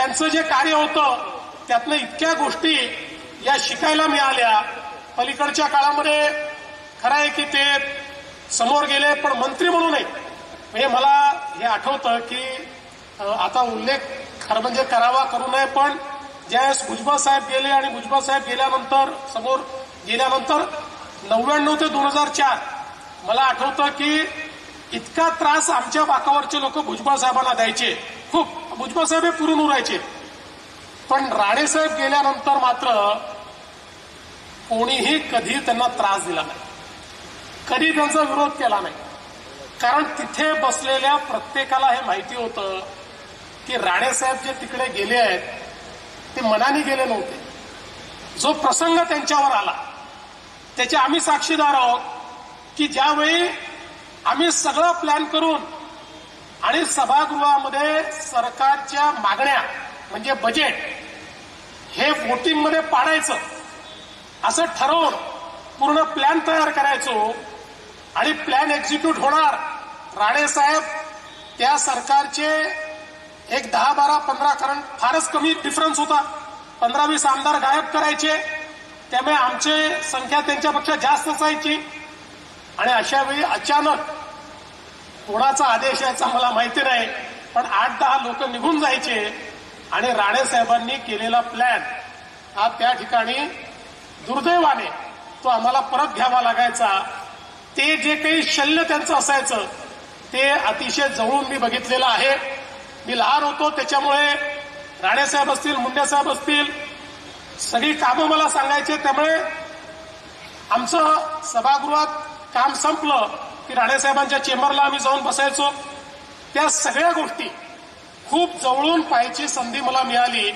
त्यांचं जे कार्य होतं त्यातनं इतक्या गोष्टी या शिकायला मिळाल्या. पलीकडच्या काळामध्ये खरं आहे की ते समोर गेले, पण मंत्री म्हणून नाही. म्हणजे मला हे आठवतं की आता उल्लेख खरं म्हणजे करावा करू नये, पण ज्यावेळेस भुजबळ साहेब गेले आणि भुजबळ साहेब गेल्यानंतर समोर गेल्यानंतर 99 ते 2004 मला आठवतं की इतका त्रास आमच्या बाकावरचे लोक भुजबळ साहेबांना द्यायचे. खूप भुजबळ साहेब हे पुरून उरायचे. पण राणेसाहेब गेल्यानंतर मात्र कोणीही कधी त्यांना त्रास दिला नाही, कधी त्यांचा विरोध केला नाही. कारण तिथे बसलेल्या प्रत्येकाला हे माहिती होतं की राणेसाहेब जे तिकडे गेले आहेत ते मनाने गेले नव्हते. जो प्रसंग त्यांच्यावर आला त्याचे आम्ही साक्षीदार आहोत की ज्यावेळी आम्ही सगळं प्लॅन करून आणि सभागृहामध्ये सरकारच्या मागण्या म्हणजे बजेट हे वोटिंगमध्ये पाडायचं असं ठरवून पूर्ण प्लॅन तयार करायचो आणि प्लॅन एक्झिक्यूट होणार. राणेसाहेब त्या सरकारचे एक 10, 12, 15 कारण फारच कमी डिफरन्स होता, 15-20 आमदार गायब करायचे. त्यामुळे आमची संख्या त्यांच्यापेक्षा जास्त असायची. आणि अशा वेळी अचानक कोणाचा आदेश याचा मला माहिती नाही, पण 8-10 लोक निघून जायचे आणि राणेसाहेबांनी केलेला प्लॅन हा त्या ठिकाणी दुर्दैवाने तो आम्हाला परत घ्यावा लागायचा. ते जे काही शल्य त्यांचं असायचं ते अतिशय जवळून मी बघितलेलं आहे. मी लहान होतो त्याच्यामुळे राणेसाहेब असतील, मुंडेसाहेब असतील, सगळी कामं मला सांगायचे. त्यामुळे आमचं सभागृहात काम संपलं की राणेसाहेबांच्या चेंबरला आम्ही जाऊन बसायचो. त्या सगळ्या गोष्टी खूप जवळून पाहायची संधी मला मिळाली.